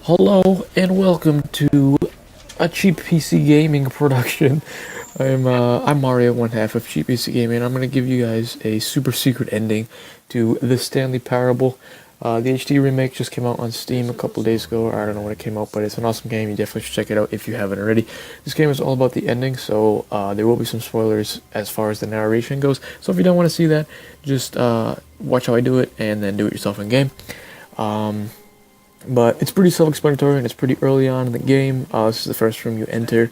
Hello and welcome to a Cheap PC Gaming production. I'm Mario, one half of Cheap PC Gaming. I'm gonna give you guys a super secret ending to the Stanley Parable. The HD remake just came out on Steam a couple days ago. I don't know when it came out, but it's an awesome game. You definitely should check it out if you haven't already. This game is all about the ending, so there will be some spoilers as far as the narration goes. So if you don't want to see that, just watch how I do it and then do it yourself in game. But it's pretty self-explanatory and it's pretty early on in the game. This is the first room you enter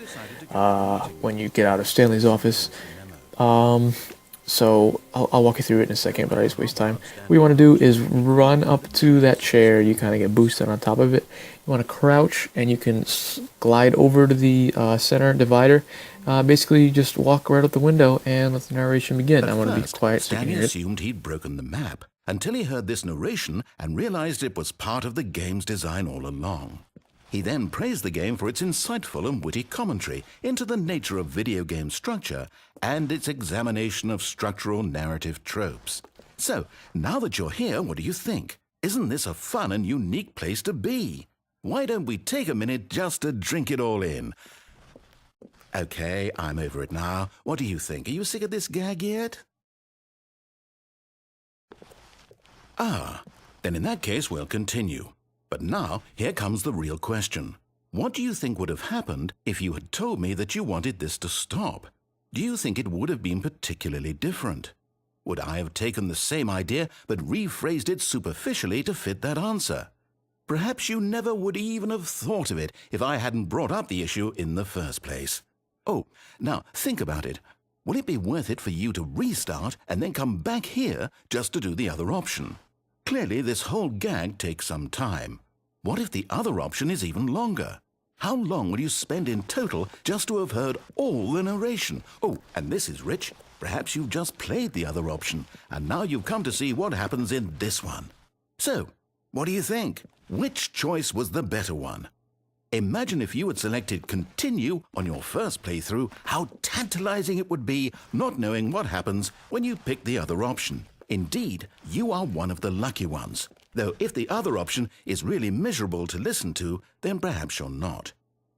when you get out of Stanley's office. So I'll walk you through it in a second, but I just waste time. What you want to do is run up to that chair. You kind of get boosted on top of it. You want to crouch and you can glide over to the center divider. Basically, just walk right out the window and let the narration begin. I want to be quiet so you can hear it. Stanley assumed he'd broken the map until he heard this narration and realized it was part of the game's design all along. He then praised the game for its insightful and witty commentary into the nature of video game structure and its examination of structural narrative tropes. So, now that you're here, what do you think? Isn't this a fun and unique place to be? Why don't we take a minute just to drink it all in? Okay, I'm over it now. What do you think? Are you sick of this gag yet? Then in that case we'll continue. But now, here comes the real question. What do you think would have happened if you had told me that you wanted this to stop? Do you think it would have been particularly different? Would I have taken the same idea but rephrased it superficially to fit that answer? Perhaps you never would even have thought of it if I hadn't brought up the issue in the first place. Oh, now think about it. Will it be worth it for you to restart and then come back here just to do the other option? Clearly, this whole gag takes some time. What if the other option is even longer? How long will you spend in total just to have heard all the narration? Oh, and this is rich. Perhaps you've just played the other option, and now you've come to see what happens in this one. So, what do you think? Which choice was the better one? Imagine if you had selected Continue on your first playthrough, how tantalizing it would be not knowing what happens when you pick the other option. Indeed, you are one of the lucky ones, though if the other option is really miserable to listen to, then perhaps you're not.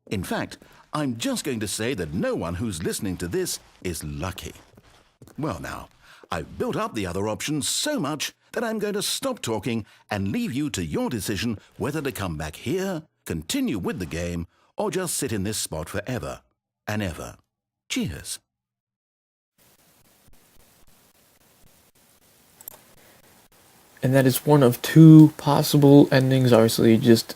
In fact, I'm just going to say that no one who's listening to this is lucky. Well now, I've built up the other option so much that I'm going to stop talking and leave you to your decision whether to come back here, continue with the game, or just sit in this spot forever and ever. Cheers. And that is one of two possible endings. Obviously, just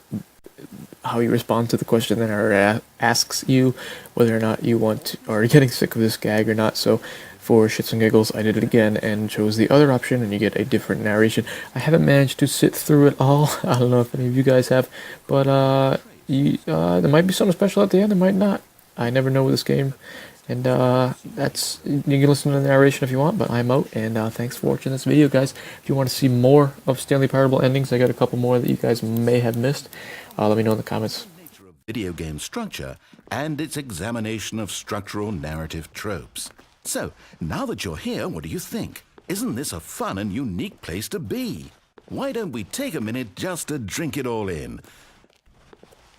how you respond to the question that asks you whether or not you want to, or getting sick of this gag or not. So for shits and giggles, I did it again and chose the other option, and you get a different narration. I haven't managed to sit through it all. I don't know if any of you guys have, but there might be something special at the end. There might not. I never know with this game. And that's, you can listen to the narration if you want, but I'm out, and thanks for watching this video, guys. If you want to see more of Stanley Parable endings, I got a couple more that you guys may have missed. Let me know in the comments. Nature of video game structure and its examination of structural narrative tropes. So, now that you're here, what do you think? Isn't this a fun and unique place to be? Why don't we take a minute just to drink it all in?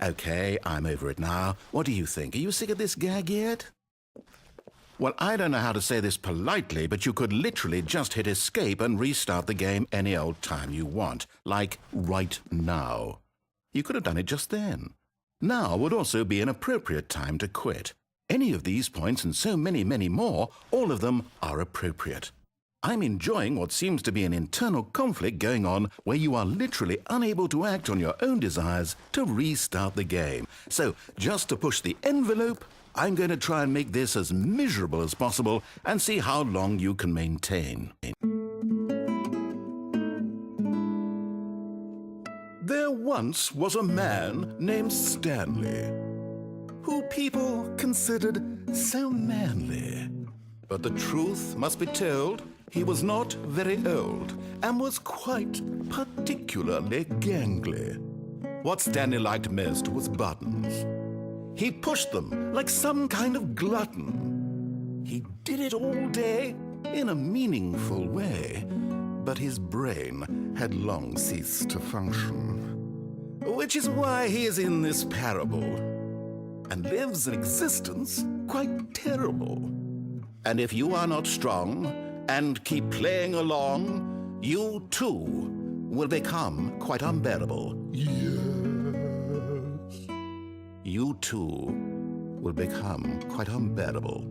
Okay, I'm over it now. What do you think? Are you sick of this gag yet? Well, I don't know how to say this politely, but you could literally just hit escape and restart the game any old time you want, like right now. You could have done it just then. Now would also be an appropriate time to quit. Any of these points and so many, many more, all of them are appropriate. I'm enjoying what seems to be an internal conflict going on where you are literally unable to act on your own desires to restart the game. So, just to push the envelope, I'm going to try and make this as miserable as possible and see how long you can maintain. There once was a man named Stanley, who people considered so manly. But the truth must be told, he was not very old and was quite particularly gangly. What Stanley liked most was buttons. He pushed them like some kind of glutton. He did it all day in a meaningful way, but his brain had long ceased to function. which is why he is in this parable and lives an existence quite terrible. And if you are not strong and keep playing along, you too will become quite unbearable. Yes. You too will become quite unbearable.